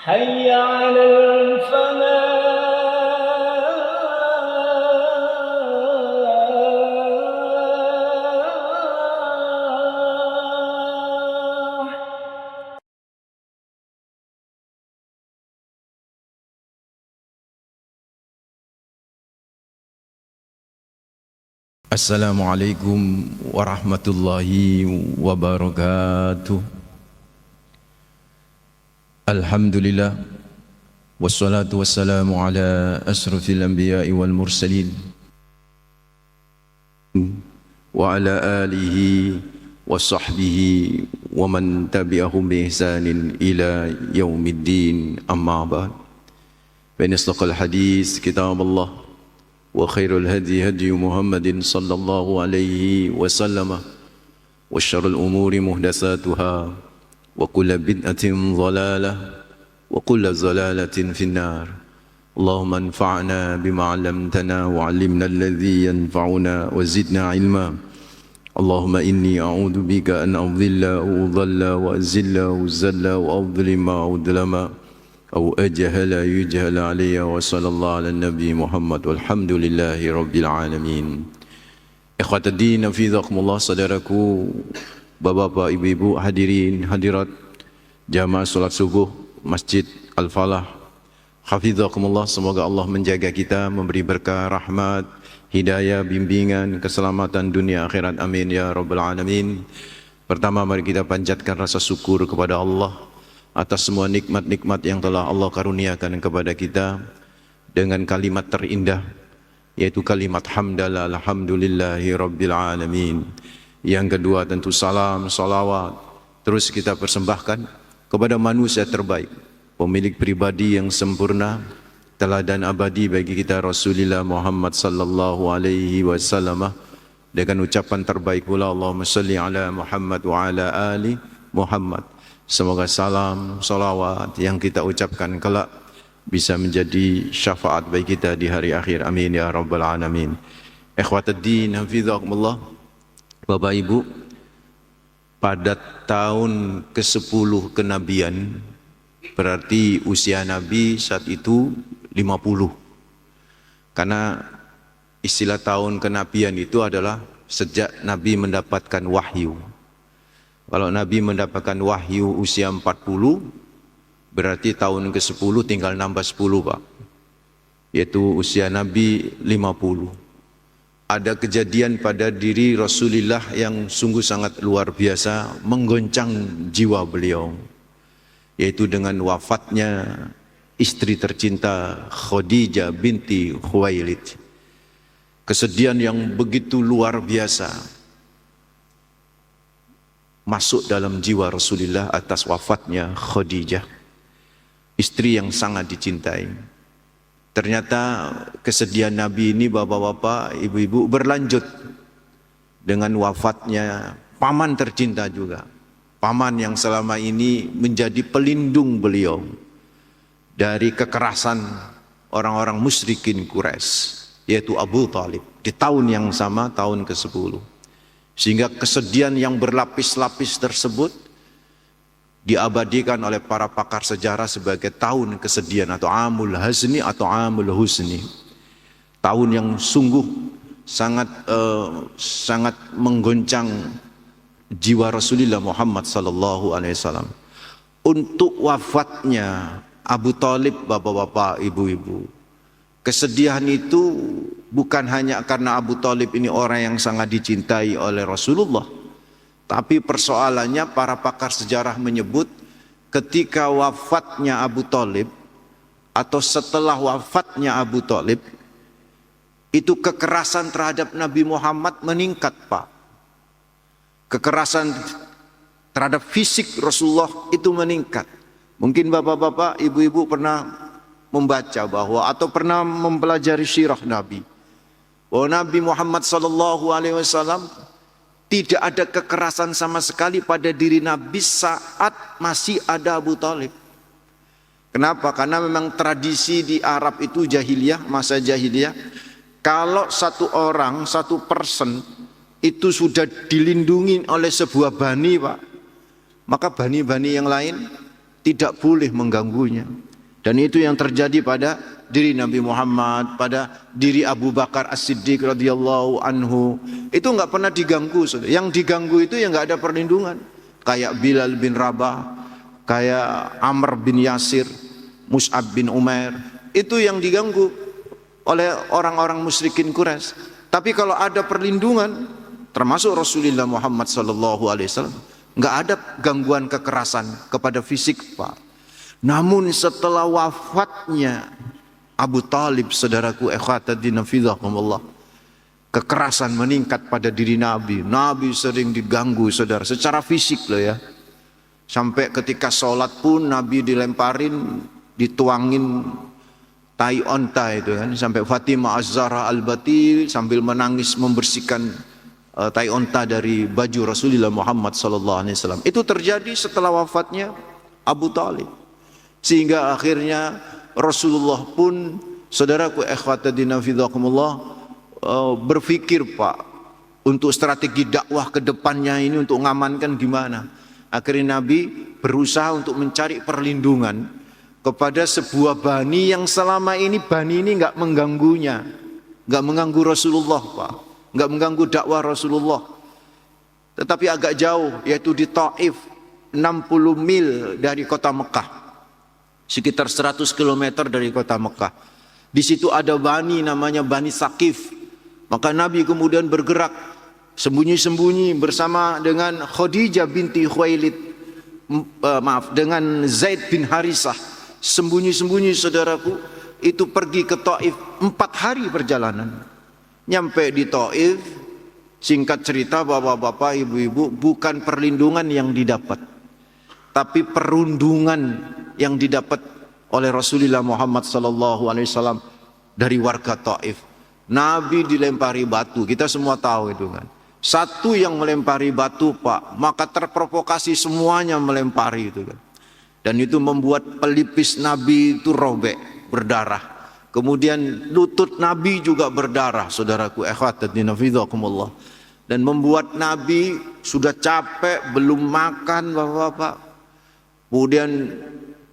حي على الفلاح. Assalamualaikum warahmatullahi wabarakatuh. Alhamdulillah wassalatu wassalamu ala asrafil anbiya'i wal mursalin wa ala alihi wa sahbihi wa man tabi'ahum bi ihsanin ila yaumiddin, amma ba'd. Fa in asdaqal hadis kitabullah wa khairul hadi hadi Muhammadin sallallahu alaihi wasallam wa syarrul umuri muhdatsatuha wa kullu bid'atin dhalalah wa kullu dhalalatin finnar. Allahumma anfa'na bima 'allamtana wa 'allimna alladhi yanfa'una wa zidna 'ilma. Allahumma inni a'udzu bika an adhilla wa udhalla wa azilla wa zalla wa adhlima wa udlama أو أجهل يجهل علي وصلى الله على النبي محمد والحمد لله رب العالمين. Ikhwat ad-din, hafizakumullah, saudaraku, bapak-bapak, ibu-ibu, hadirin, hadirat jamaah salat subuh Masjid Al-Falah, hafizakumullah, semoga Allah menjaga kita, memberi berkah, rahmat, hidayah, bimbingan, keselamatan dunia akhirat, amin ya rabbal alamin. Pertama, mari kita panjatkan rasa syukur kepada Allah atas semua nikmat-nikmat yang telah Allah karuniakan kepada kita dengan kalimat terindah, yaitu kalimat hamdalah alhamdulillahi rabbil alamin. Yang kedua tentu salam, salawat terus kita persembahkan kepada manusia terbaik, pemilik pribadi yang sempurna, teladan abadi bagi kita, Rasulullah Muhammad sallallahu alaihi wasallam, dengan ucapan terbaik pula, Allahumma salli ala Muhammad wa ala ali Muhammad. Semoga salam, salawat yang kita ucapkan kelak bisa menjadi syafaat bagi kita di hari akhir, amin ya rabbal alamin. Ikhwatuddin, hafizakumullah, Bapak Ibu, pada tahun ke-10 kenabian, berarti usia Nabi saat itu 50. Karena istilah tahun kenabian itu adalah sejak Nabi mendapatkan wahyu. Kalau Nabi mendapatkan wahyu usia 40, berarti tahun ke-10 tinggal nambah 10, Pak. Yaitu usia Nabi 50. Ada kejadian pada diri Rasulullah yang sungguh sangat luar biasa, menggoncang jiwa beliau. Yaitu dengan wafatnya istri tercinta Khadijah binti Khuwailid. Kesedihan yang begitu luar biasa masuk dalam jiwa Rasulullah atas wafatnya Khadijah, istri yang sangat dicintai. Ternyata kesedihan Nabi ini, bapak-bapak, ibu-ibu, berlanjut dengan wafatnya paman tercinta juga. Paman yang selama ini menjadi pelindung beliau dari kekerasan orang-orang musyrikin Quraisy, yaitu Abu Thalib, di tahun yang sama, tahun ke-10. Sehingga kesedihan yang berlapis-lapis tersebut diabadikan oleh para pakar sejarah sebagai tahun kesedihan atau Amul Hazni atau Amul Husni. Tahun yang sungguh sangat menggoncang jiwa Rasulullah Muhammad sallallahu alaihi wasallam. Untuk wafatnya Abu Thalib, bapak-bapak, ibu-ibu, kesedihan itu bukan hanya karena Abu Thalib ini orang yang sangat dicintai oleh Rasulullah, tapi persoalannya para pakar sejarah menyebut ketika wafatnya Abu Thalib atau setelah wafatnya Abu Thalib, itu kekerasan terhadap Nabi Muhammad meningkat, Pak. Kekerasan terhadap fisik Rasulullah itu meningkat. Mungkin bapak-bapak, ibu-ibu pernah membaca bahwa atau pernah mempelajari sirah Nabi, bahwa Nabi Muhammad SAW tidak ada kekerasan sama sekali pada diri Nabi saat masih ada Abu Thalib. Kenapa? Karena memang tradisi di Arab itu jahiliyah, masa jahiliyah, kalau satu orang, satu person itu sudah dilindungi oleh sebuah bani, Pak, maka bani-bani yang lain tidak boleh mengganggunya. Dan itu yang terjadi pada diri Nabi Muhammad, pada diri Abu Bakar As-Siddiq radhiyallahu anhu. Itu nggak pernah diganggu. Yang diganggu itu yang nggak ada perlindungan. Kayak Bilal bin Rabah, kayak Amr bin Yasir, Mus'ab bin Umair. Itu yang diganggu oleh orang-orang musyrikin Quraisy. Tapi kalau ada perlindungan, termasuk Rasulullah Muhammad SAW, nggak ada gangguan kekerasan kepada fisik, Pak. Namun setelah wafatnya Abu Talib, saudaraku ikhwatadina fillah, kekerasan meningkat pada diri Nabi. Nabi sering diganggu, saudara, secara fisik loh ya. Sampai ketika sholat pun Nabi dilemparin, dituangin tai onta itu kan, sampai Fatimah Az-Zahra Al-Batil sambil menangis membersihkan tai onta dari baju Rasulullah Muhammad SAW. Itu terjadi setelah wafatnya Abu Talib. Sehingga akhirnya Rasulullah pun, saudaraku ikhwatadina fidhakumullah, berpikir, Pak, untuk strategi dakwah ke depannya ini untuk mengamankan gimana. Akhirnya Nabi berusaha untuk mencari perlindungan kepada sebuah bani yang selama ini bani ini nggak mengganggunya, nggak mengganggu Rasulullah, Pak, nggak mengganggu dakwah Rasulullah. Tetapi agak jauh, yaitu di Taif, 60 mil dari kota Mekah. Sekitar 100 km dari kota Mekah. Di situ ada bani namanya Bani Saqif. Maka Nabi kemudian bergerak sembunyi-sembunyi bersama dengan Khadijah binti Khuwailid, dengan Zaid bin Harisah. Sembunyi-sembunyi, saudaraku, itu pergi ke Taif 4 hari perjalanan. Nyampe di Taif, singkat cerita bapak-bapak, ibu-ibu, bukan perlindungan yang didapat, tapi perundungan yang didapat oleh Rasulullah Muhammad SAW dari warga Taif. Nabi dilempari batu, kita semua tahu itu kan. Satu yang melempari batu, Pak, maka terprovokasi semuanya melempari itu kan. Dan itu membuat pelipis Nabi itu robek, berdarah. Kemudian lutut Nabi juga berdarah, saudaraku ikhwatadina fidhakumullah. Dan membuat Nabi sudah capek, belum makan, bapak-bapak. Kemudian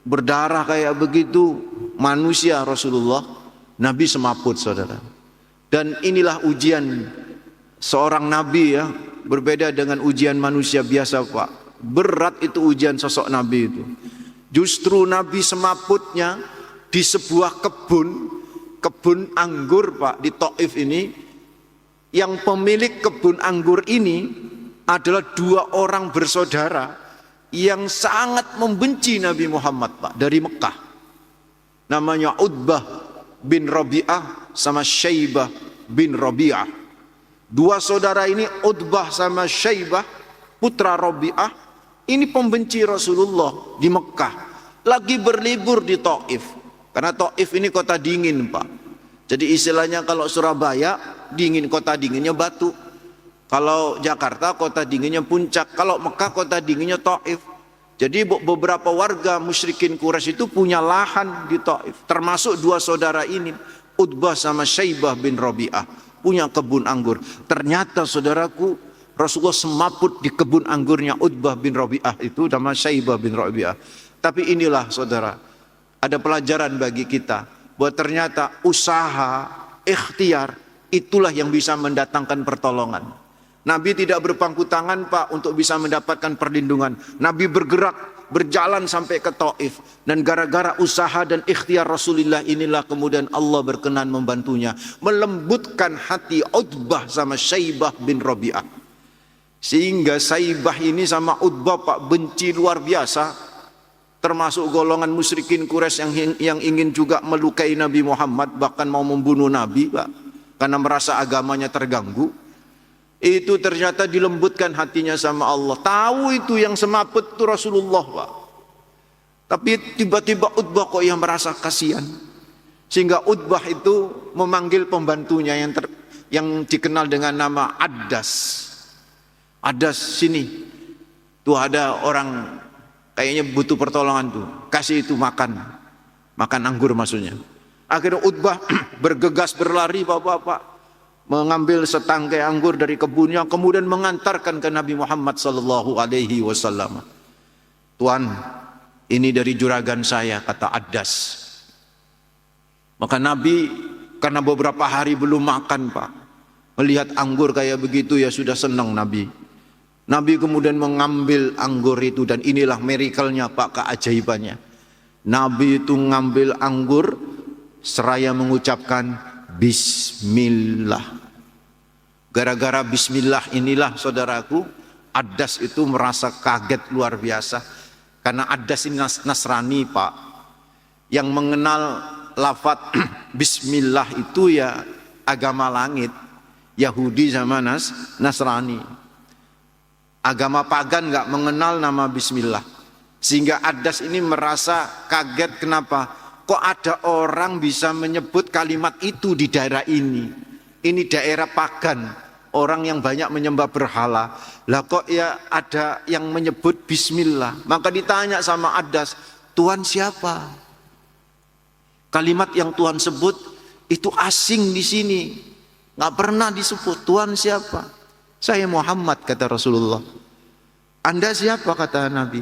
berdarah kayak begitu, manusia Rasulullah, Nabi semaput, saudara. Dan inilah ujian seorang Nabi ya, berbeda dengan ujian manusia biasa, Pak. Berat itu ujian sosok Nabi itu. Justru Nabi semaputnya di sebuah kebun anggur, Pak, di Taif ini. Yang pemilik kebun anggur ini adalah 2 orang bersaudara yang sangat membenci Nabi Muhammad, Pak, dari Mekah. Namanya Utbah bin Rabi'ah sama Syaibah bin Rabi'ah. 2 saudara ini, Utbah sama Syaibah, putra Rabi'ah, ini pembenci Rasulullah di Mekah. Lagi berlibur di Taif. Karena Taif ini kota dingin, Pak. Jadi istilahnya kalau Surabaya dingin, kota dinginnya Batu. Kalau Jakarta kota dinginnya Puncak. Kalau Mekah kota dinginnya Taif. Jadi beberapa warga musyrikin Quraisy itu punya lahan di Taif. Termasuk 2 saudara ini, Utbah sama Syaibah bin Rabi'ah, punya kebun anggur. Ternyata, saudaraku, Rasulullah semaput di kebun anggurnya Utbah bin Rabi'ah itu sama Syaibah bin Rabi'ah. Tapi inilah, saudara, ada pelajaran bagi kita bahwa ternyata usaha, ikhtiar, itulah yang bisa mendatangkan pertolongan. Nabi tidak berpangku tangan, Pak, untuk bisa mendapatkan perlindungan. Nabi bergerak, berjalan sampai ke Taif. Dan gara-gara usaha dan ikhtiar Rasulullah inilah kemudian Allah berkenan membantunya, melembutkan hati Utbah sama Syaibah bin Rabi'ah. Sehingga Syaibah ini sama Utbah, Pak, benci luar biasa. Termasuk golongan musyrikin Quraisy yang ingin juga melukai Nabi Muhammad, bahkan mau membunuh Nabi, Pak, karena merasa agamanya terganggu. Itu ternyata dilembutkan hatinya sama Allah. Tahu itu yang semaput itu Rasulullah, Pak. Tapi tiba-tiba Utbah kok yang merasa kasihan. Sehingga Utbah itu memanggil pembantunya yang dikenal dengan nama Addas. Addas, sini. Tuh ada orang kayaknya butuh pertolongan tuh. Kasih itu makan. Makan anggur maksudnya. Akhirnya Utbah bergegas berlari, bapak-bapak, mengambil setangkai anggur dari kebunnya, kemudian mengantarkan ke Nabi Muhammad SAW. Tuan, Ini dari juragan saya, kata Addas. Maka Nabi karena beberapa hari belum makan Pak, melihat anggur kayak begitu ya sudah senang Nabi. Nabi kemudian mengambil anggur itu, dan inilah miracle-nya Pak, keajaibannya. Nabi itu ngambil anggur seraya mengucapkan Bismillah. Gara-gara Bismillah inilah saudaraku, Addas itu merasa kaget luar biasa. Karena Addas ini Nasrani Pak, yang mengenal lafaz Bismillah itu ya agama langit, Yahudi sama Nasrani. Agama pagan nggak mengenal nama Bismillah. Sehingga Addas ini merasa kaget, kenapa? Kok ada orang bisa menyebut kalimat itu di daerah ini? Ini daerah pagan, orang yang banyak menyembah berhala. Lah kok ya ada yang menyebut Bismillah? Maka ditanya sama Addas, Tuhan siapa? Kalimat yang Tuhan sebut itu asing di sini, nggak pernah disebut. Tuhan siapa? Saya Muhammad, kata Rasulullah. Anda siapa, kata Nabi?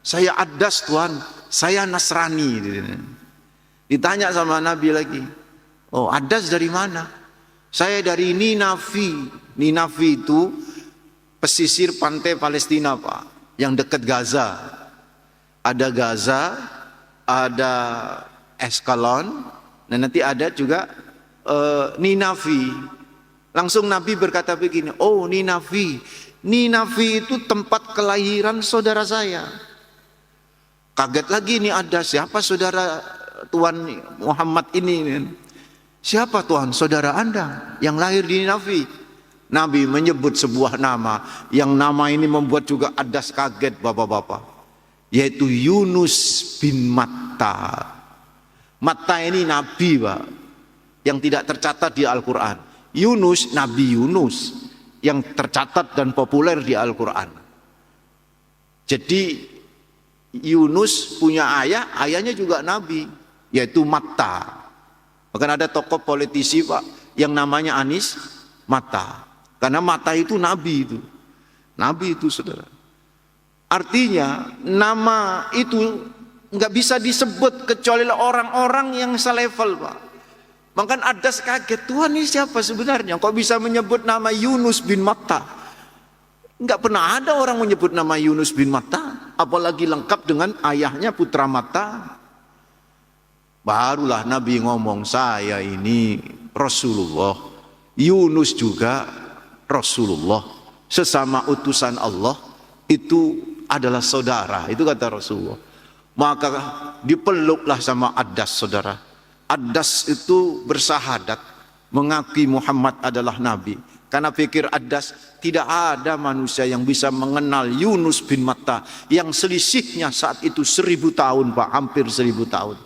Saya Addas Tuhan, saya Nasrani. Ditanya sama Nabi lagi, oh Addas dari mana? Saya dari Ninawi. Ninawi itu pesisir pantai Palestina Pak, yang dekat Gaza. Ada Gaza, ada Eskalon, dan nanti ada juga Ninawi. Langsung Nabi berkata begini, oh Ninawi, Ninawi itu tempat kelahiran saudara saya. Kaget lagi nih, ada siapa saudara Tuhan Muhammad ini? Siapa Tuhan saudara Anda yang lahir di Ninawi? Nabi menyebut sebuah nama, yang nama ini membuat juga Addas kaget bapak-bapak, yaitu Yunus bin Matta. Matta ini Nabi Pak, yang tidak tercatat di Al-Quran. Yunus, Nabi Yunus yang tercatat dan populer di Al-Quran. Jadi Yunus punya ayah, ayahnya juga Nabi, yaitu Matta. Bahkan ada tokoh politisi Pak yang namanya Anies Mata, karena Mata itu Nabi itu. Nabi itu saudara. Artinya nama itu nggak bisa disebut kecuali orang-orang yang selevel Pak. Maka Addas kaget, Tuhan ini siapa sebenarnya? Kok bisa menyebut nama Yunus bin Matta? Nggak pernah ada orang menyebut nama Yunus bin Matta, apalagi lengkap dengan ayahnya putra Matta. Barulah Nabi ngomong, saya ini Rasulullah, Yunus juga Rasulullah, sesama utusan Allah itu adalah saudara. Itu kata Rasulullah. Maka dipeluklah sama Addas saudara. Addas itu bersahadat, mengakui Muhammad adalah Nabi. Karena pikir Addas, tidak ada manusia yang bisa mengenal Yunus bin Matta yang selisihnya saat itu 1000 tahun Pak, hampir 1000 tahun.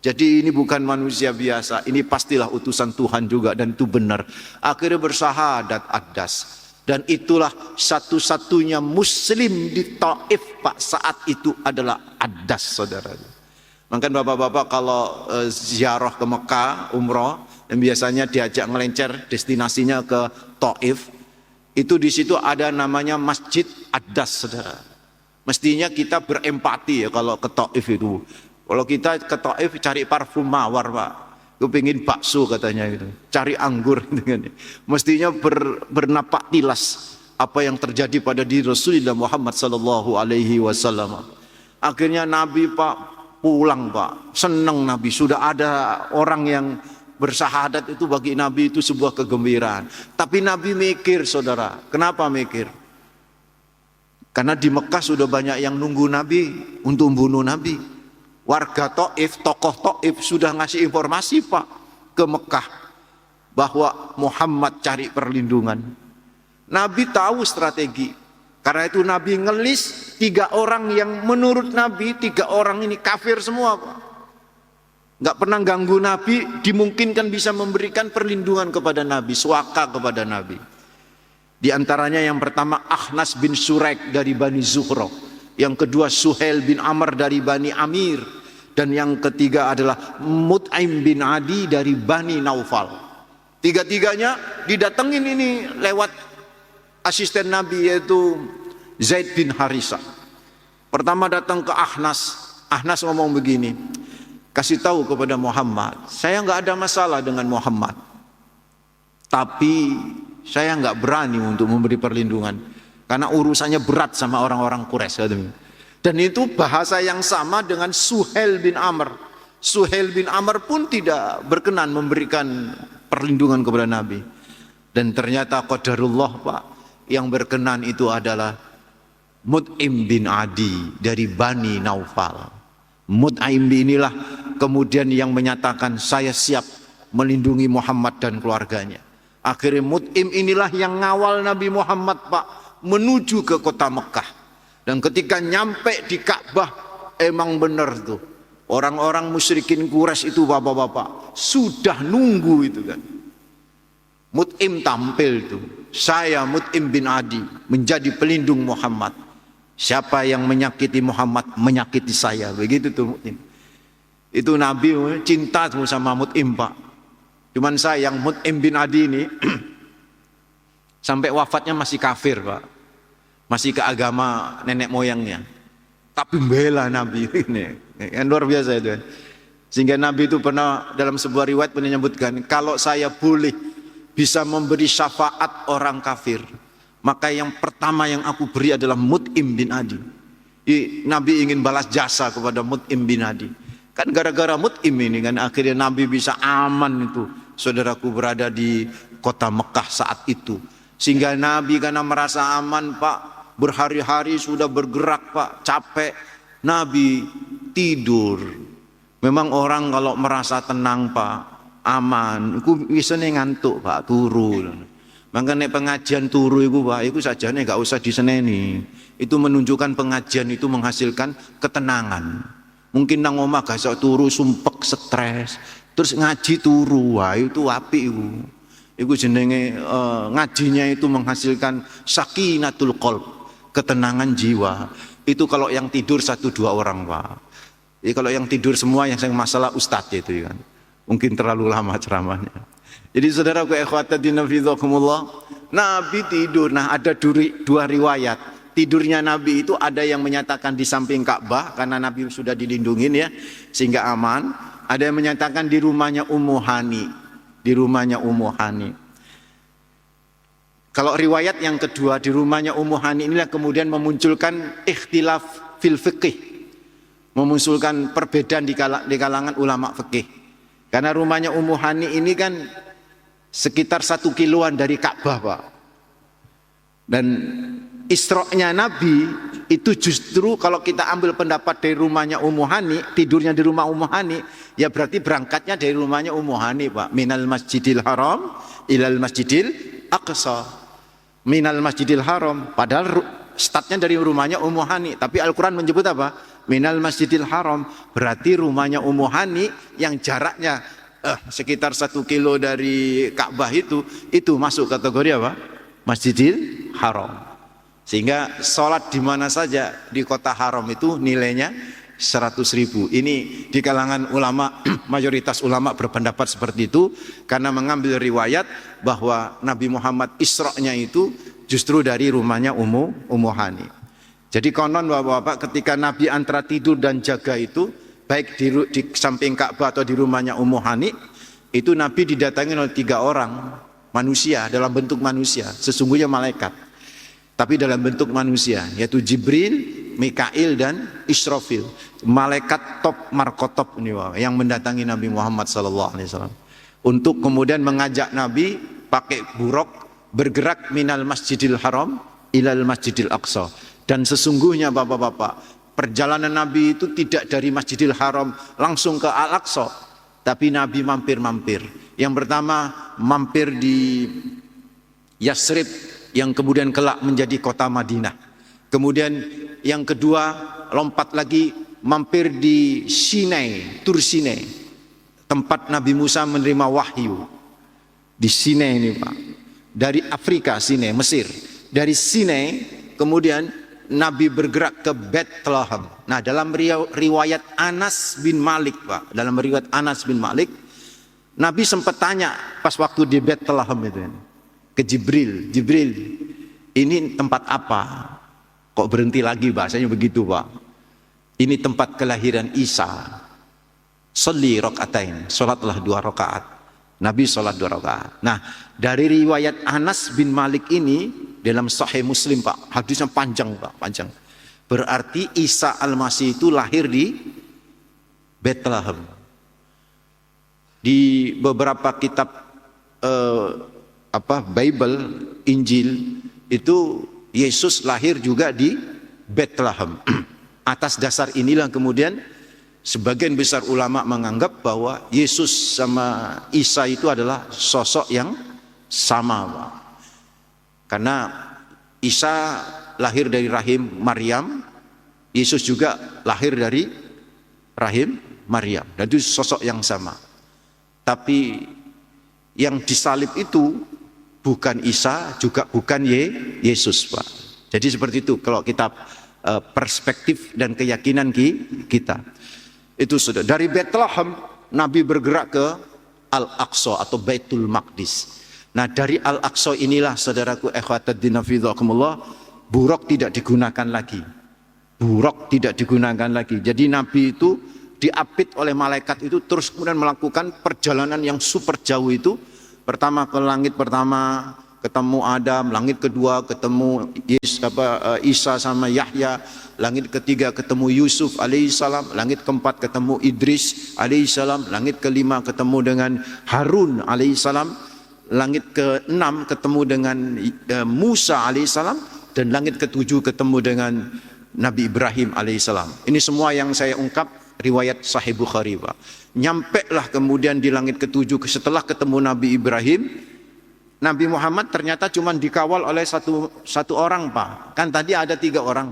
Jadi ini bukan manusia biasa, ini pastilah utusan Tuhan juga, dan itu benar. Akhirnya bersahadat Addas, dan itulah satu-satunya muslim di Taif Pak saat itu adalah Addas saudara. Maka bapak-bapak kalau ziarah ke Mekah, umroh, dan biasanya diajak melencer destinasinya ke Taif, itu di situ ada namanya Masjid Addas saudara. Mestinya kita berempati ya kalau ke Taif itu. Kalau kita ke Taif cari parfum mawar Pak, kepingin bakso katanya gitu, cari anggur gitu. Mestinya bernapak tilas apa yang terjadi pada diri Rasulullah Muhammad sallallahu alaihi wasallam. Akhirnya Nabi Pak pulang Pak, senang Nabi, sudah ada orang yang bersahadat, itu bagi Nabi itu sebuah kegembiraan. Tapi Nabi mikir saudara, kenapa mikir? Karena di Mekah sudah banyak yang nunggu Nabi untuk membunuh Nabi. Warga Taif, tokoh Taif sudah ngasih informasi Pak ke Mekah bahwa Muhammad cari perlindungan. Nabi tahu strategi. Karena itu Nabi ngelis 3 orang yang menurut Nabi 3 orang ini kafir semua Pak. Nggak pernah ganggu Nabi, dimungkinkan bisa memberikan perlindungan kepada Nabi, suaka kepada Nabi. Di antaranya yang pertama Akhnas bin Suraik dari Bani Zuhra, yang kedua Suhail bin Amr dari Bani Amir, dan yang ketiga adalah Mut'aim bin Adi dari Bani Naufal. Tiga-tiganya didatengin ini lewat asisten Nabi, yaitu Zaid bin Harisah. Pertama datang ke Akhnas, Ahnas ngomong begini, kasih tahu kepada Muhammad, saya nggak ada masalah dengan Muhammad, tapi saya nggak berani untuk memberi perlindungan karena urusannya berat sama orang-orang Quraisy. Dan itu bahasa yang sama dengan Suhail bin Amr. Suhail bin Amr pun tidak berkenan memberikan perlindungan kepada Nabi. Dan ternyata qadarullah Pak, yang berkenan itu adalah Mut'im bin Adi dari Bani Naufal. Mut'im inilah kemudian yang menyatakan saya siap melindungi Muhammad dan keluarganya. Akhirnya Mut'im inilah yang ngawal Nabi Muhammad Pak menuju ke kota Mekah. Dan ketika nyampe di Ka'bah, emang benar tuh, orang-orang musyrikin Quraisy itu bapak-bapak sudah nunggu itu kan. Mut'im tampil tuh, saya Mut'im bin Adi menjadi pelindung Muhammad. Siapa yang menyakiti Muhammad menyakiti saya, begitu tuh Mut'im. Itu Nabi cinta sama Mut'im Pak. Cuman sayang Mut'im bin Adi ini sampai wafatnya masih kafir Pak, masih ke agama nenek moyangnya. Tapi bela Nabi ini, yang luar biasa itu. Sehingga Nabi itu pernah dalam sebuah riwayat menyebutkan, kalau saya boleh bisa memberi syafaat orang kafir, maka yang pertama yang aku beri adalah Mut'im bin Adi. Nabi ingin balas jasa kepada Mut'im bin Adi. Kan gara-gara Mut'im ini kan akhirnya Nabi bisa aman itu, saudaraku, berada di kota Mekah saat itu. Sehingga Nabi karena merasa aman Pak, berhari-hari sudah bergerak Pak, capek, Nabi tidur. Memang orang kalau merasa tenang Pak, aman, iku wisane ngantuk Pak, turu. Makanya pengajian turu iku Pak, iku sajane gak usah diseneni. Itu menunjukkan pengajian itu menghasilkan ketenangan. Mungkin nang omah gak iso turu, sumpek, stres, terus ngaji turu, wah itu apik iku. Iku jenenge ngajinya itu menghasilkan sakinatul qalb, ketenangan jiwa. Itu kalau yang tidur 1-2 orang Pak. Jadi kalau yang tidur semua yang masalah ustadz itu kan. Mungkin terlalu lama ceramahnya. Jadi saudaraku ikhwatadina fidzakumullah, Nabi tidur. Nah ada 2 riwayat. Tidurnya Nabi itu ada yang menyatakan di samping Ka'bah karena Nabi sudah dilindungin ya, sehingga aman. Ada yang menyatakan di rumahnya Ummu Hani. Di rumahnya Ummu Hani. Kalau riwayat yang kedua di rumahnya Ummu Hani inilah kemudian memunculkan ikhtilaf fil fiqih. Memunculkan perbedaan di kalangan ulama fikih. Karena rumahnya Ummu Hani ini kan sekitar 1 kiloan dari Ka'bah Pak. Dan Isra-nya Nabi itu justru kalau kita ambil pendapat dari rumahnya Ummu Hani, tidurnya di rumah Ummu Hani, ya berarti berangkatnya dari rumahnya Ummu Hani Pak. Minal Masjidil Haram ilal Masjidil Aqsa. Minal Masjidil Haram, padahal startnya dari rumahnya Ummu Hani, tapi Al-Quran menyebut apa? Minal Masjidil Haram, berarti rumahnya Ummu Hani yang jaraknya sekitar 1 kilo dari Ka'bah itu masuk kategori apa? Masjidil Haram. Sehingga sholat di mana saja di kota haram itu nilainya 100.000. Ini di kalangan ulama, mayoritas ulama berpendapat seperti itu karena mengambil riwayat bahwa Nabi Muhammad Isra-nya itu justru dari rumahnya Ummu Hani. Jadi konon bapak-bapak ketika Nabi antara tidur dan jaga itu, baik di samping Ka'bah atau di rumahnya Ummu Hani, itu Nabi didatangi oleh 3 orang manusia dalam bentuk manusia, sesungguhnya malaikat, tapi dalam bentuk manusia, yaitu Jibril, Mikail dan Israfil, malaikat top markotop ini yang mendatangi Nabi Muhammad SAW untuk kemudian mengajak Nabi pakai buruk bergerak minal Masjidil Haram ilal Masjidil Aqsa. Dan sesungguhnya bapak-bapak, perjalanan Nabi itu tidak dari Masjidil Haram langsung ke Al-Aqsa, tapi Nabi mampir-mampir. Yang pertama mampir di Yasrib yang kemudian kelak menjadi kota Madinah. Kemudian yang kedua lompat lagi mampir di Sinai, Tur Sinai, tempat Nabi Musa menerima wahyu. Di Sinai ini Pak, dari Afrika Sinai, Mesir. Dari Sinai kemudian Nabi bergerak ke Bethlehem. Nah dalam riwayat Anas bin Malik Pak, dalam riwayat Anas bin Malik, Nabi sempat tanya pas waktu di Bethlehem itu ke Jibril, Jibril ini tempat apa? Kok berhenti lagi, bahasanya begitu Pak. Ini tempat kelahiran Isa. Sholli rakaatain, salatlah 2 rakaat. Nabi salat 2 rakaat. Nah, dari riwayat Anas bin Malik ini dalam Sahih Muslim, Pak, hadisnya panjang, Pak, panjang. Berarti Isa Al-Masih itu lahir di Bethlehem. Di beberapa kitab Bible, Injil, itu Yesus lahir juga di Bethlehem. Atas dasar inilah kemudian sebagian besar ulama menganggap bahwa Yesus sama Isa itu adalah sosok yang sama, Pak. Karena Isa lahir dari rahim Maryam, Yesus juga lahir dari rahim Maryam, dan itu sosok yang sama. Tapi yang disalib itu bukan Isa, juga bukan Yesus, Pak. Jadi seperti itu kalau kita perspektif dan keyakinan kita. Itu sudah dari Bethlehem Nabi bergerak ke Al-Aqsa atau Baitul Maqdis. Nah, dari Al-Aqsa inilah saudaraku ikhwatuddin fillah, buruk tidak digunakan lagi. Buruk tidak digunakan lagi. Jadi Nabi itu diapit oleh malaikat itu terus kemudian melakukan perjalanan yang super jauh itu. Pertama ke langit pertama ketemu Adam, langit kedua ketemu Isa sama Yahya, langit ketiga ketemu Yusuf alaihissalam, langit keempat ketemu Idris alaihissalam, langit kelima ketemu dengan Harun alaihissalam, langit keenam ketemu dengan Musa alaihissalam, dan langit ketujuh ketemu dengan Nabi Ibrahim alaihissalam. Ini semua yang saya ungkap riwayat Sahih Bukhari, Pak. Nyampe lah kemudian di langit ketujuh setelah ketemu Nabi Ibrahim, Nabi Muhammad ternyata cuma dikawal oleh satu orang, Pak. Kan tadi ada 3 orang,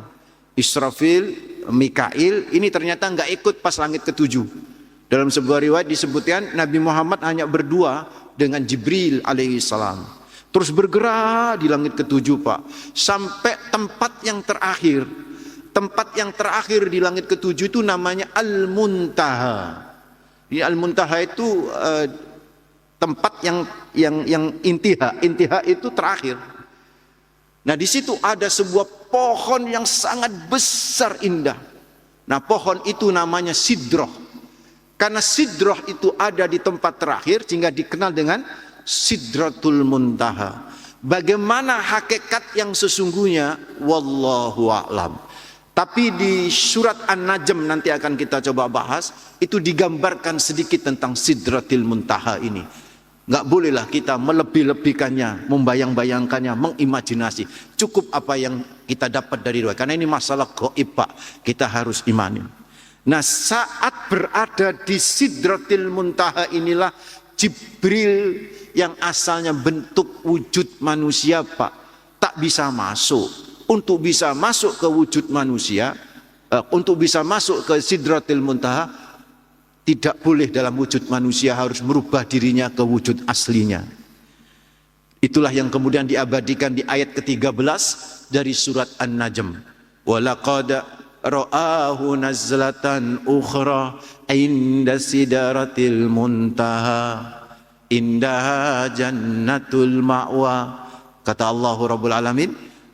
Israfil, Mikail, ini ternyata nggak ikut pas langit ketujuh. Dalam sebuah riwayat disebutkan Nabi Muhammad hanya berdua dengan Jibril alaihissalam. Terus bergerak di langit ketujuh, Pak, sampai tempat yang terakhir. Tempat yang terakhir di langit ketujuh itu namanya Al-Muntaha. Di Al-Muntaha itu tempat yang intiha itu terakhir. Nah, di situ ada sebuah pohon yang sangat besar indah. Nah, pohon itu namanya sidroh. Karena sidroh itu ada di tempat terakhir sehingga dikenal dengan Sidratul Muntaha. Bagaimana hakikat yang sesungguhnya wallahu a'lam. Tapi di surat An-Najm nanti akan kita coba bahas, itu digambarkan sedikit tentang Sidratil Muntaha ini. Nggak bolehlah kita melebih-lebihkannya, membayang-bayangkannya, mengimajinasi. Cukup apa yang kita dapat dari riwayat. Karena ini masalah gaib, Pak. Kita harus imani. Nah, saat berada di Sidratil Muntaha inilah Jibril yang asalnya bentuk wujud manusia, Pak, tak bisa masuk. Untuk bisa masuk ke wujud manusia, untuk bisa masuk ke Sidratil Muntaha, tidak boleh dalam wujud manusia, harus merubah dirinya ke wujud aslinya. Itulah yang kemudian diabadikan di ayat ke-13 dari surat An-Najm. Walaqad ra'ahu nazlatan ukhra inda sidratil muntaha indaha jannatul ma'wa. Kata Allah Rabbul Alamin,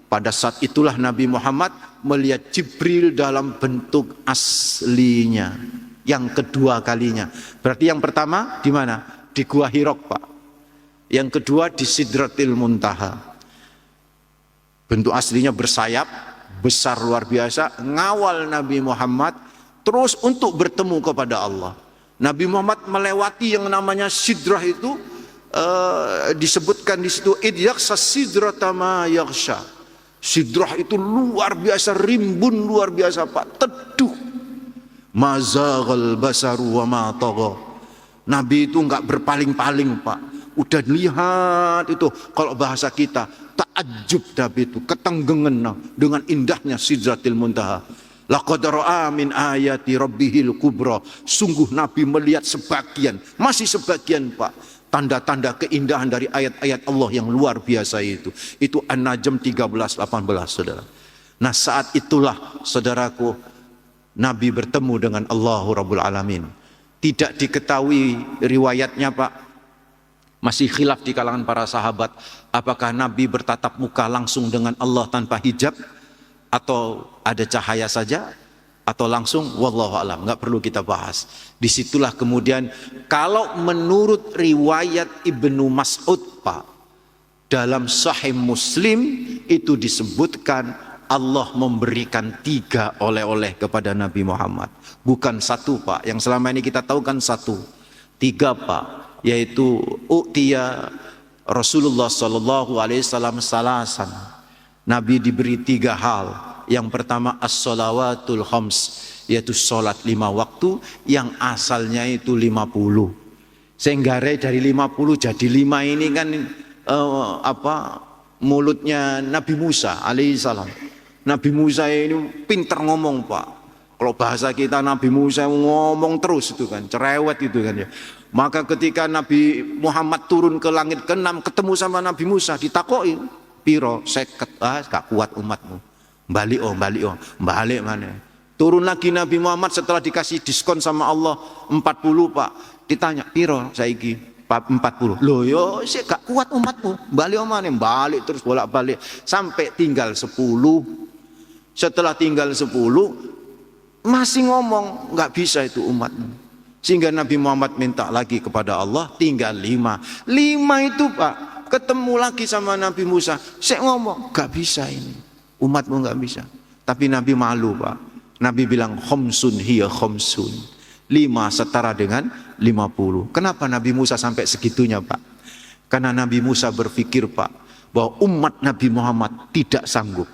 pada saat itulah Nabi Muhammad melihat Jibril dalam bentuk aslinya. Yang kedua kalinya. Berarti yang pertama di mana? Di Gua Hirok, Pak. Yang kedua di Sidratil Muntaha. Bentuk aslinya bersayap, besar luar biasa, ngawal Nabi Muhammad terus untuk bertemu kepada Allah. Nabi Muhammad melewati yang namanya sidrah itu, disebutkan di situ idyakhsa sidrata ma yakhsha. Sidrah itu luar biasa, rimbun luar biasa, Pak, teduh. Mazaghal basaru wa ma tagha. Nabi itu enggak berpaling-paling, Pak. Udah lihat itu, kalau bahasa kita takjub Nabi itu, ketenggengan dengan indahnya Sidratil Muntaha. Laqad ra'a min ayati rabbihil kubra. Sungguh Nabi melihat sebagian, masih sebagian, Pak, tanda-tanda keindahan dari ayat-ayat Allah yang luar biasa itu. Itu An-Najm 13-18, saudara. Nah, saat itulah, saudaraku, Nabi bertemu dengan Allah Rabbul Alamin. Tidak diketahui riwayatnya, Pak. Masih khilaf di kalangan para sahabat, apakah Nabi bertatap muka langsung dengan Allah tanpa hijab, atau ada cahaya saja, atau langsung wallahu alam, nggak perlu kita bahas. Disitulah kemudian kalau menurut riwayat Ibnu Mas'ud Pak, dalam Sahih Muslim itu disebutkan Allah memberikan 3 oleh-oleh kepada Nabi Muhammad, bukan 1 Pak. Yang selama ini kita tahu kan 1, 3 Pak, yaitu u'tiya Rasulullah sallallahu alaihi wasallam salasan. Nabi diberi 3 hal. Yang pertama as-shalawatul khams, yaitu sholat 5 waktu yang asalnya itu 50. Sehingga dari 50 jadi 5 ini kan mulutnya Nabi Musa alaihissalam. Nabi Musa ini pinter ngomong Pak. Kalau bahasa kita Nabi Musa ngomong terus itu kan, cerewet itu kan ya. Maka ketika Nabi Muhammad turun ke langit ke-6 ketemu sama Nabi Musa, ditakoki, "Piro 50?" Gak kuat umatmu. Balik mana. Turun lagi Nabi Muhammad setelah dikasih diskon sama Allah 40 Pak. Ditanya, "Piro saiki?" 40. Loh yo sik gak kuat umatmu. Balik terus bolak-balik sampai tinggal 10. Setelah tinggal 10 masih ngomong, nggak bisa itu umatmu. Sehingga Nabi Muhammad minta lagi kepada Allah, tinggal 5. 5 itu Pak, ketemu lagi sama Nabi Musa, saya ngomong, nggak bisa ini, umatmu nggak bisa. Tapi Nabi malu Pak. Nabi bilang khomsun hiya khomsun. 5 setara dengan 50. Kenapa Nabi Musa sampai segitunya Pak? Karena Nabi Musa berpikir Pak, bahwa umat Nabi Muhammad tidak sanggup.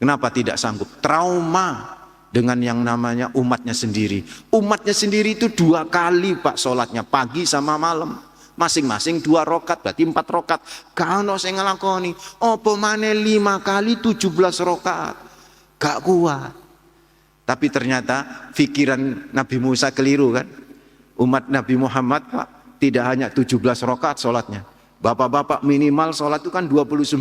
Kenapa tidak sanggup? Trauma dengan yang namanya umatnya sendiri. Umatnya sendiri itu 2 kali Pak sholatnya, pagi sama malam. Masing-masing 2 rakaat, berarti 4 rakaat. Kalau saya ngelakoni, apa maneh 5 kali 17 rakaat. Gak kuat. Tapi ternyata pikiran Nabi Musa keliru kan. Umat Nabi Muhammad Pak, tidak hanya 17 rakaat sholatnya. Bapak-bapak minimal sholat itu kan 29.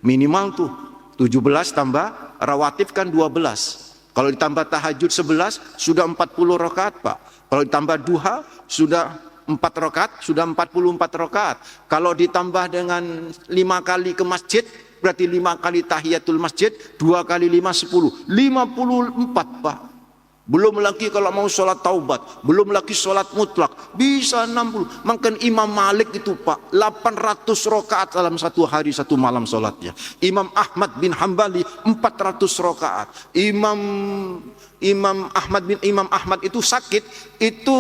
Minimal tuh 17 tambah rawatib kan 12. Kalau ditambah tahajud 11 sudah 40 rakaat Pak. Kalau ditambah duha sudah 4 rakaat, sudah 44 rakaat. Kalau ditambah dengan 5 kali ke masjid, berarti 5 kali tahiyatul masjid, 2 kali 5, 10. 54 Pak. Belum lagi kalau mau sholat taubat, belum lagi sholat mutlak, bisa 60. Maka Imam Malik itu Pak, 800 rakaat dalam 1 hari 1 malam sholatnya. Imam Ahmad bin Hambali 400 rakaat. Imam Ahmad itu sakit, itu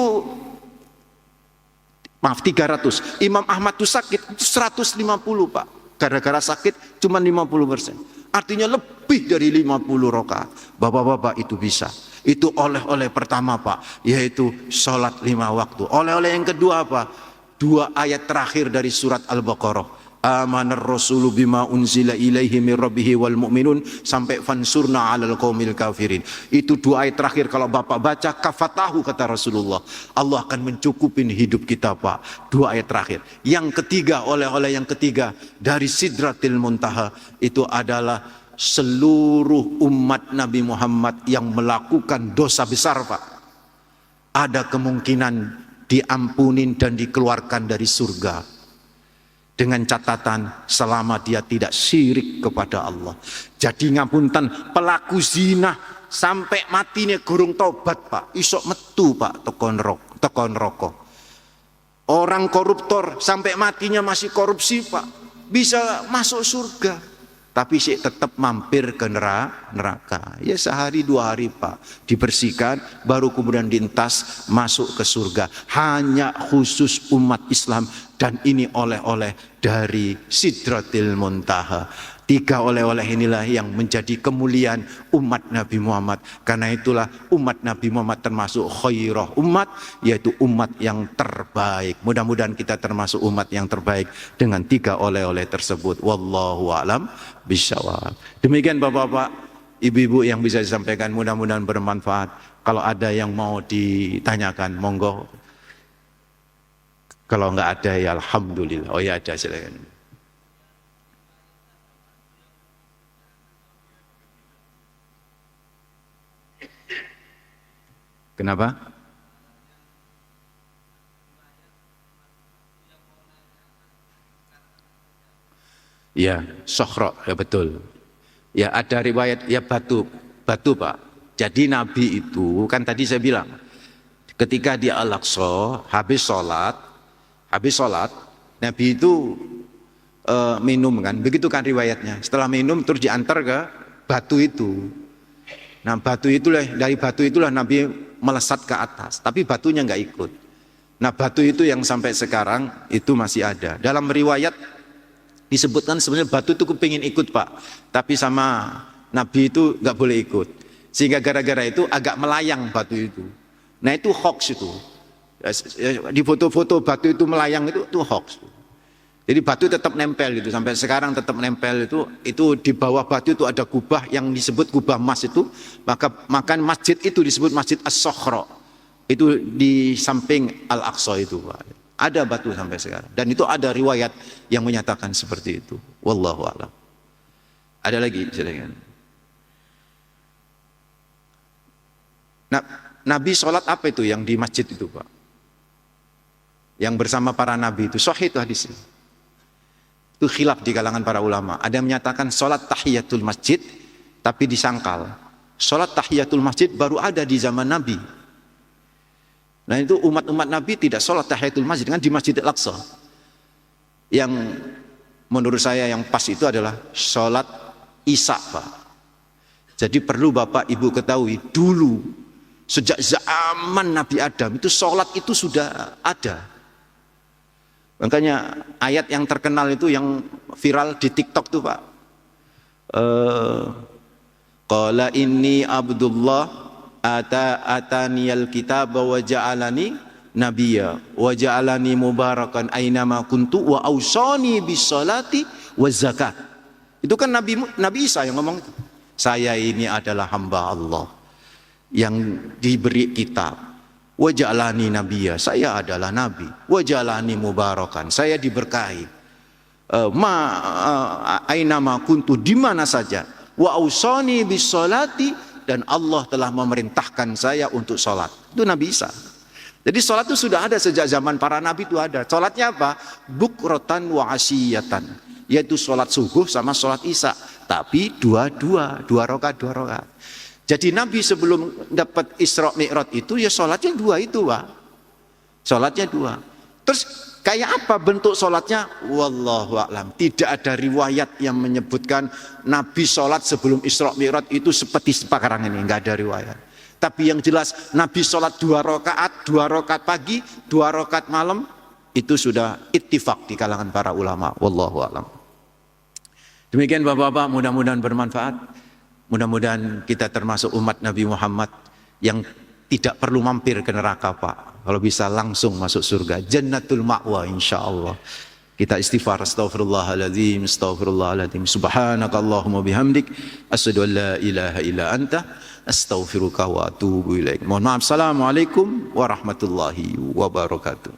maaf 300. Imam Ahmad itu sakit 150 Pak. Gara-gara sakit cuma 50%. Artinya lebih dari 50 rakaat. Bapak-bapak itu bisa. Itu oleh-oleh pertama Pak, yaitu sholat 5 waktu. Oleh-oleh yang kedua apa? 2 ayat terakhir dari surat Al-Baqarah. Amanar rasulu bima unzila ilaihi min rabbihi wal mu'minun sampai fansurna 'alal qaumil kafirin. Itu 2 ayat terakhir kalau Bapak baca kafatahu kata Rasulullah. Allah akan mencukupin hidup kita Pak. 2 ayat terakhir. Yang ketiga, oleh-oleh yang ketiga dari Sidratil Muntaha itu adalah seluruh umat Nabi Muhammad yang melakukan dosa besar Pak, ada kemungkinan diampunin dan dikeluarkan dari surga. Dengan catatan selama dia tidak syirik kepada Allah. Jadi ngapunten pelaku zina sampai matinya gurung tobat Pak, isok metu Pak tekon rokok. Orang koruptor sampai matinya masih korupsi Pak, bisa masuk surga. Tapi sih tetap mampir ke neraka. Ya sehari 2 hari Pak, dibersihkan baru kemudian dientas masuk ke surga. Hanya khusus umat Islam, dan ini oleh-oleh dari Sidratil Muntaha. 3 oleh-oleh inilah yang menjadi kemuliaan umat Nabi Muhammad. Karena itulah umat Nabi Muhammad termasuk khairah umat, yaitu umat yang terbaik. Mudah-mudahan kita termasuk umat yang terbaik dengan 3 oleh-oleh tersebut. Wallahu a'lam bishawab. Demikian Bapak-bapak, Ibu-ibu yang bisa disampaikan, mudah-mudahan bermanfaat. Kalau ada yang mau ditanyakan, monggo. Kalau enggak ada ya alhamdulillah. Oh ya ada, silakan. Kenapa? Ya, Sokhro, ya betul. Ya ada riwayat, ya batu Pak. Jadi Nabi itu kan tadi saya bilang, ketika di Al-Aqsa habis sholat, Nabi itu minum kan, begitu kan riwayatnya. Setelah minum terus diantar ke batu itu. Nah dari batu itulah Nabi melesat ke atas, tapi batunya nggak ikut. Nah batu itu yang sampai sekarang itu masih ada. Dalam riwayat disebutkan sebenarnya batu itu kepingin ikut Pak, tapi sama Nabi itu nggak boleh ikut. Sehingga gara-gara itu agak melayang batu itu. Nah itu hoax itu. Di foto-foto batu itu melayang itu hoax. Jadi batu tetap nempel gitu, sampai sekarang tetap nempel itu di bawah batu itu ada kubah yang disebut kubah emas itu, maka masjid itu disebut Masjid As-Sokhra. Itu di samping Al-Aqsa itu, Pak. Ada batu sampai sekarang. Dan itu ada riwayat yang menyatakan seperti itu. Wallahu a'lam. Ada lagi, silakan. Nah, Nabi sholat apa itu yang di masjid itu, Pak? Yang bersama para nabi itu, sahih itu hadisnya. Itu khilaf di kalangan para ulama. Ada yang menyatakan sholat tahiyatul masjid, tapi disangkal. Sholat tahiyatul masjid baru ada di zaman Nabi. Nah itu umat-umat Nabi tidak sholat tahiyatul masjid kan di Masjid Al-Aqsa. Yang menurut saya yang pas itu adalah sholat Isya, Pak. Jadi perlu Bapak Ibu ketahui, dulu sejak zaman Nabi Adam itu sholat itu sudah ada. Makanya ayat yang terkenal itu yang viral di TikTok tuh Pak. Qala inni Abdullah ataniyal kitaba wa ja'alani nabiyya wa ja'alani mubarakan ainama kuntu wa ausani bis salati waz zakat. Itu kan Nabi Isa yang ngomong itu. Saya ini adalah hamba Allah yang diberi kitab. Wa ja'alani nabiyya, saya adalah nabi. Wa ja'alani mubarakan, saya diberkahi. Ainama kuntu, di mana saja. Wa ausani bis salati, dan Allah telah memerintahkan saya untuk sholat. Itu Nabi Isa. Jadi sholat itu sudah ada sejak zaman para nabi itu ada. Sholatnya apa? Bukrotan wa asyiyatan, yaitu sholat subuh sama sholat Isya. Tapi dua rakaat. Jadi Nabi sebelum dapat Isra Mi'raj itu ya sholatnya dua itu Pak. Sholatnya dua. Terus kayak apa bentuk sholatnya? Wallahu a'lam. Tidak ada riwayat yang menyebutkan Nabi sholat sebelum Isra Mi'raj itu seperti sekarang ini. Enggak ada riwayat. Tapi yang jelas Nabi sholat 2 rakaat pagi, 2 rakaat malam. Itu sudah ittifaq di kalangan para ulama. Wallahu a'lam. Demikian Bapak-bapak, mudah-mudahan bermanfaat. Mudah-mudahan kita termasuk umat Nabi Muhammad yang tidak perlu mampir ke neraka Pak. Kalau bisa langsung masuk surga, jannatul ma'wa insyaallah. Kita istighfar, astaghfirullahaladzim, subhanakallahumma bihamdik, asyhadu an la ilaha illa anta, astaghfiruka wa atubu ilaik. Mohon maaf, assalamualaikum warahmatullahi wabarakatuh.